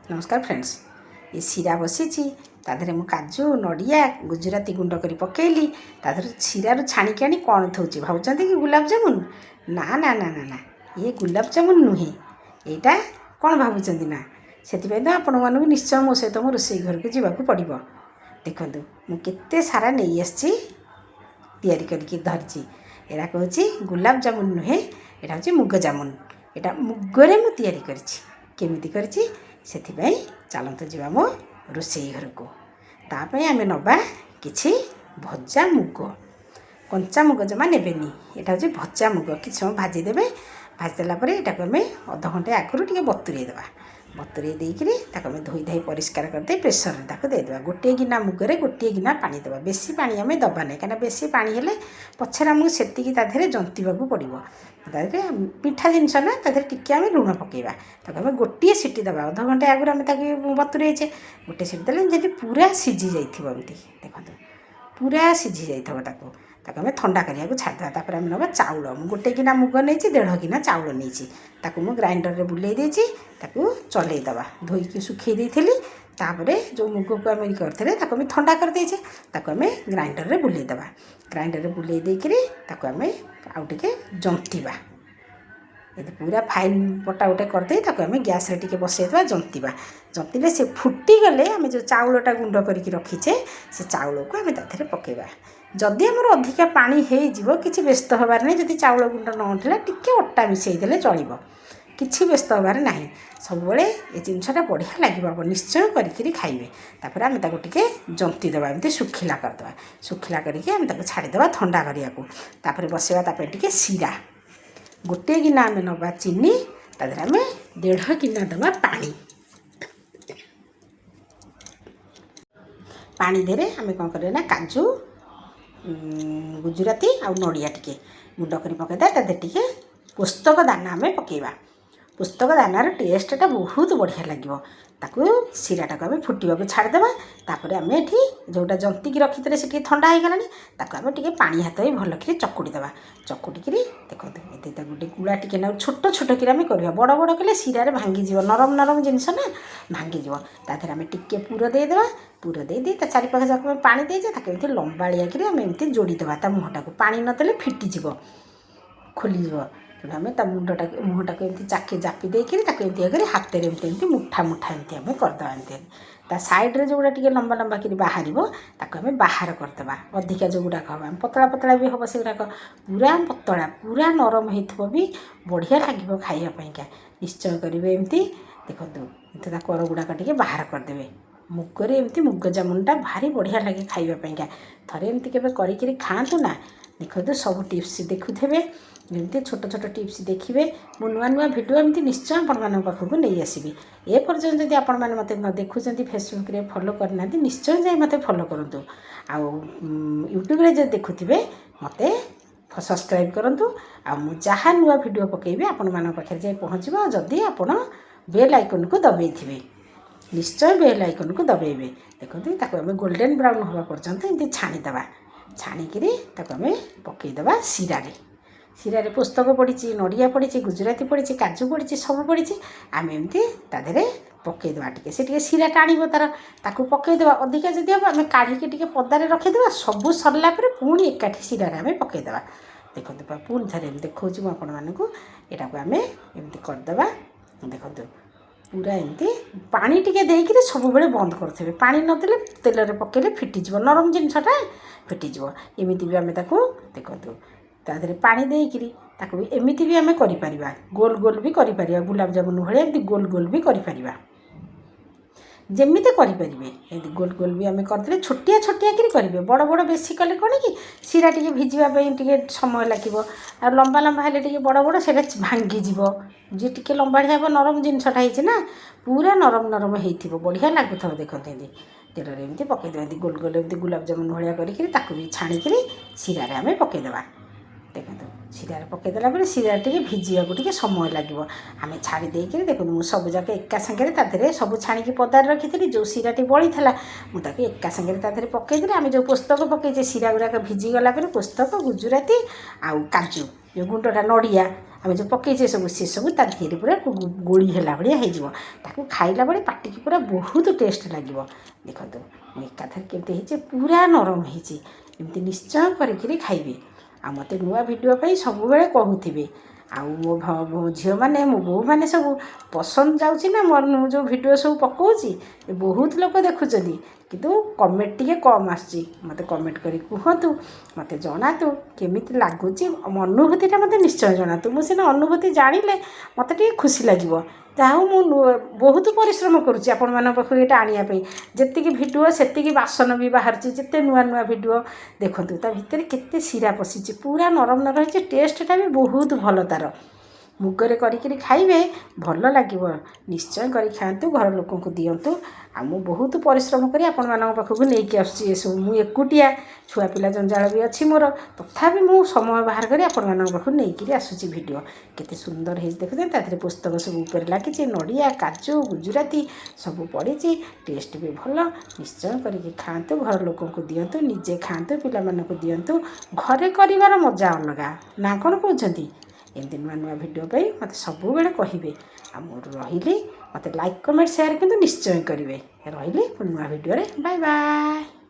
नमस्कार फ्रेंड्स। ये सीरा बसीची ताधरे मु काजू नड़िया गुजराती गुंड करी पकेली ताधर सीरारू छाणिकी आनी कौन थोची भावुଛନ୍ତି कि गुलाब जामुन। ना ना ना ना ना ये गुलाब जामुन नुहे एटा कौन भावुଛନ୍ତି ना सेतिपय तो आपण मानू निश्चय मो सहित मो रोसई घर को जीवाकू पड़िबो। देखंतु मु केते सारा नहीं आसी तैयारी करके धरची एरा कहूची गुलाब जामुन नुहे एटा होची मुग जामुन। एटा मुगरे मु तैयारी करची केमिति करची सेथिपय चलतु जीवा मो रोसई घर को। तापय आमे नबा किछि भजा मुग कंचा मुग जमा नेबेनी एटा होची भजा मुग किछि समय भाजी देबे। भाजी देला परे एटा को आमे आधा घंटे आगरु टिके बतुरे देबा। बतुरे देइकरी ताको आमे धोई धाई परिष्कार करते प्रेसर रे ताको दे देबा। गोटे गिना मुगरे गोटे गिना पानी देबा। बेसी पानी आमे दबा नै काना बेसी पानी हेले पछरा हमु सेतिकी ता धेरे जंतीबाकू पड़िबो। तादरे पिठा जिनस ना तादरे टिके आमे लुण पकेबा। ताको आमे गोटे सिटी देबा। आधा घंटे आगरु आमे ताको बतुरेइछे गोटे सिटी देले जेति पूरा सिझी जाइथिबो। एमती देखंतु पूरा सिझी जाइथबो ताको ताको आमे ठंडा करिया को छाड़ देबा। तापर आमे नबा चाउल गोटे गिना मुग नेछि 1.5 गिना चाउल नेछि ताको मु ग्राइंडर रे बुलेइ देछि ताको चलै दबा। धोई के सुखै देइथिली तापरे जो मुग को आमे करथले ताको आमे ठंडा कर देइछे ताको आमे ग्राइंडर रे बुलेइ दबा। ग्राइंडर रे बुलेइ देइकरी ताको आमे आउ टिके जंतीबा। यदि पूरा फाइन पटा उटे करदे ताको आमे गैस रे टिके बसै देबा जंतीबा। जंतीले से फुटी गले आमे जो चाउलटा गुंड करिक रखिछे से चाउल को आमे ताथरे पकेबा। जदि हमर अधिका पानी हेइ जिवो किछि व्यस्त होबार नै। जदि चाउल गुंड न उठला टिके अट्टा मिसै देले चलिबो किछि व्यस्त होबार नाही। सब बेले ए जिनसटा बढ़िया लागिबो आप निश्चय करिकरी खाइबे। तापर आमे ताको टिके जंती देबा एमती सुखिला कर देबा। सुखिला करिके आमे ताको छाड़ी देबा ठंडा करिया को। तापर बसेबा तापर टिके सीरा गोटे गिना आमे नबा चीनी तादरे आमे 1.5 गिना देबा पानी। पानी देरे आमे कोन करे ना काजू गुजराती आ नड़िया टिके गुंड करी पकेदा तादे टिके पुस्तक दाना आमे पकेबा। पुस्तक दानार टेस्टटा बहुत बढ़िया लागिबो। ताकू सीराटा को आमे फुटीबा को छाड़ देबा। तापर आमे एठी जोटा जंती की रखितले से ठंडा हो गलानी ताकू आमे टिके पानी हाथ ही भल कि चकुड़ी देबा। चकुटिकी देखो ये गोटे गुड़ा टिके ना छोट छोट कि आमे करबा। बड़ बड़ कले सीरा रे भांगी जीव नरम नरम जिनस ना भांगी जीव। ताधर आमे टिके पूर दे देबा। पूर दे दे ता चारि पाखे जाक पानी दे जे ताके एमती लंबालिया कि आमे एमती जोड़ी देबा। ता मुहटा को पानी न देले फिटी जीव खोली जीव। आमे ता मुंडटा मुहटा को एमती चाके जापी देइकरी ताके एमती अगरे हाथ रे एमती मुठा मुठा एमती आमे कर दबा। एमती ता साइड रे जोड़ा टिके लंबा लंबा कि बाहरिबो ताको आमे बाहर कर दबा। अधिका जो गुडा हबा पतला पतला भी हबो। सेगुडा पूरा पतला पूरा नरम हेइथबो भी बढ़िया लागिबो खाइया पइका। निश्चय करिवे एमती देखंतु एते ता कर गुडा टिके बाहर कर देबे। मुगरे एमती मुग जामुनटा भारी बढ़िया लागे खाइया पइका। थरे एमती केबे करिकरी खांतु ना। देखंतु सब टिप्स देखुथेबे एमती छोट छोट टिप्स देखिए। मु नुआ नुआ भिडियो एमती निश्चय आपण पाखक नहीं आसबि। ए पर्यंत जदि आपण मैंने मत न देखुं फेसबुक रे फॉलो करना निश्चय जाए मत फॉलो करूँ। आ यूट्यूब रे जब देखुवे मत सब्सक्राइब करूँ। आ जहाँ नुआ भिडियो पकेबी आपण मान पाखे जाए पहुँचब। जदि आपण बेल आइकन को दबाई थे निश्चय बेल आइकन को दबाइबे। देखते ताको आमे गोल्डन ब्राउन हवा पर्यंत एमती छाणीदेबा। छाणिकी ताको आमे पकईदेबा सीरा रे। सीरा रे पुस्तक पड़ी नड़िया पड़ी गुजराती पड़ी काजू पड़ी सब पड़ी आम एमती ताधे पकईदेबा। टिके से टिके सीरा टाणीब तार ताकू पकईदेबा। अधिका जदि हम आम काढ़ी टिके पदारे रखीदेबा। सबू सरला पर पुणी एकाठी सीरा रे आमे पकईदेबा। देखते पुणी थे देखा आपण मानक यहाँ को आम एमती करदेबा। देखते पूरा एमती पानी टिके देइकरी सब बेले बंद करथे। पानी नदेले तेल रे पकेले फिटीजिव नरम जिनसटा फिटीजिव। एमिति भी आमे ताकू देखंतु ताधरे पानी देइकरी ताकू भी एमिति भी आमे करि परिबा। गोल गोल भी करि परिबा। गुलाब जामुन भले एमती गोल गोल भी करि परिबा। जेमिति करि परिबे एमती गोल गोल भी आमे करदेले छोटिया छोटिया करी करिवे। बड़ बड़ बेसी कले कोन कि सीरा टिके भिजिबा पई टिके समय लागिवो। आ लंबा लंबा हेले टिके बड़ बड़ सेटा भांगी जीवो। जे टिके लंबाड़ी हेबो नरम जिनसटा हेछि ना पूरा नरम नरम हेइथिबो बढ़िया लागुथबो। देखते एमती तेल रे एमती पकईदेबा। एमती गोल गोल एमती गुलाब जामुन भलिया करिकरी ताकू भी छाणिकरी सीरा रे आमे पकईदेबा। देखो सीरा रे पकईदेला बेले सीरा टिके भिजिया को टिके समय लागिवो। आमे छाड़ी देइकरी देखो मु सब जाके एका संगे ताधरे सब छाणिकी पदार रखिथिली। जो सीराटी बड़ी थला मु ताके एका संगे ताधरे पकईदेली। आमे जो पुस्तक पकईचे सीरा गुराक भिजी गला बेले पुस्तक गुजराती आ काजू जो गुंडटा नड़िया ଆମେ ଯେଉଁ ପକାଇଛେ ସବୁ ସେସବୁ ତା ଦେହରେ ପୁରା ଗୋଳି ହେଲା ଭଳିଆ ହେଇଯିବ। ତାକୁ ଖାଇଲା ବେଳେ ପାଟିକି ପୁରା ବହୁତ ଟେଷ୍ଟ ଲାଗିବ। ଦେଖନ୍ତୁ ମୁଁ ଏକାଥରେ କେମିତି ହେଇଛି, ପୁରା ନରମ ହେଇଛି। ଏମିତି ନିଶ୍ଚୟ କରିକିରି ଖାଇବେ। ଆଉ ମୋତେ ନୂଆ ଭିଡ଼ିଓ ପାଇଁ ସବୁବେଳେ କହୁଥିବେ। ଆଉ ମୋ ଝିଅମାନେ ମୋ ବୋଉମାନେ ସବୁ ପସନ୍ଦ ଯାଉଛି ନା ମୋର ଯେଉଁ ଭିଡ଼ିଓ ସବୁ ପକାଉଛି, ବହୁତ ଲୋକ ଦେଖୁଛନ୍ତି, କିନ୍ତୁ କମେଣ୍ଟ ଟିକେ କମ୍ ଆସୁଛି। ମୋତେ କମେଣ୍ଟ କରି କୁହନ୍ତୁ, ମୋତେ ଜଣାନ୍ତୁ କେମିତି ଲାଗୁଛି। ଅନୁଭୂତିଟା ମୋତେ ନିଶ୍ଚୟ ଜଣାନ୍ତୁ। ମୁଁ ସିନା ଅନୁଭୂତି ଜାଣିଲେ ମୋତେ ଟିକେ ଖୁସି ଲାଗିବ। ଯାହା ହଉ ମୁଁ ବହୁତ ପରିଶ୍ରମ କରୁଛି ଆପଣମାନଙ୍କ ପାଖକୁ ଏଇଟା ଆଣିବା ପାଇଁ। ଯେତିକି ଭିଡ଼ିଓ ସେତିକି ବାସନ ବି ବାହାରୁଛି, ଯେତେ ନୂଆ ନୂଆ ଭିଡ଼ିଓ ଦେଖନ୍ତୁ। ତା ଭିତରେ କେତେ ଶିରା ପଶିଛି, ପୁରା ନରମ ନରମ ହେଇଛି। ଟେଷ୍ଟଟା ବି ବହୁତ ଭଲ ତା'ର। ମୁଗରେ କରିକିରି ଖାଇବେ, ଭଲ ଲାଗିବ। ନିଶ୍ଚୟ କରି ଖାଆନ୍ତୁ, ଘର ଲୋକଙ୍କୁ ଦିଅନ୍ତୁ। ଆଉ ମୁଁ ବହୁତ ପରିଶ୍ରମ କରି ଆପଣମାନଙ୍କ ପାଖକୁ ନେଇକି ଆସୁଛି ଏସବୁ। ମୁଁ ଏକୁଟିଆ, ଛୁଆ ପିଲା ଜଞ୍ଜାଳ ବି ଅଛି ମୋର, ତଥାପି ମୁଁ ସମୟ ବାହାର କରି ଆପଣମାନଙ୍କ ପାଖକୁ ନେଇକିରି ଆସୁଛି ଭିଡ଼ିଓ। କେତେ ସୁନ୍ଦର ହେଇଛି ଦେଖୁଛନ୍ତି। ତା ଦେହରେ ପୁସ୍ତକ ସବୁ ଉପରେ ଲାଗିଛି, ନଡ଼ିଆ, କାଜୁ, ଗୁଜୁରାତି ସବୁ ପଡ଼ିଛି। ଟେଷ୍ଟ ବି ଭଲ। ନିଶ୍ଚୟ କରିକି ଖାଆନ୍ତୁ, ଘର ଲୋକଙ୍କୁ ଦିଅନ୍ତୁ, ନିଜେ ଖାଆନ୍ତୁ, ପିଲାମାନଙ୍କୁ ଦିଅନ୍ତୁ। ଘରେ କରିବାର ମଜା ଅଲଗା ନା, କ'ଣ କହୁଛନ୍ତି? ଏମିତି ନୂଆ ନୂଆ ଭିଡ଼ିଓ ପାଇଁ ମୋତେ ସବୁବେଳେ କହିବେ। ଆଉ ମୁଁ ରହିଲି, ମୋତେ ଲାଇକ୍, କମେଣ୍ଟ, ସେୟାର କିନ୍ତୁ ନିଶ୍ଚୟ କରିବେ। ରହିଲି, ନୂଆ ଭିଡ଼ିଓରେ ବାଏ ବାଏ।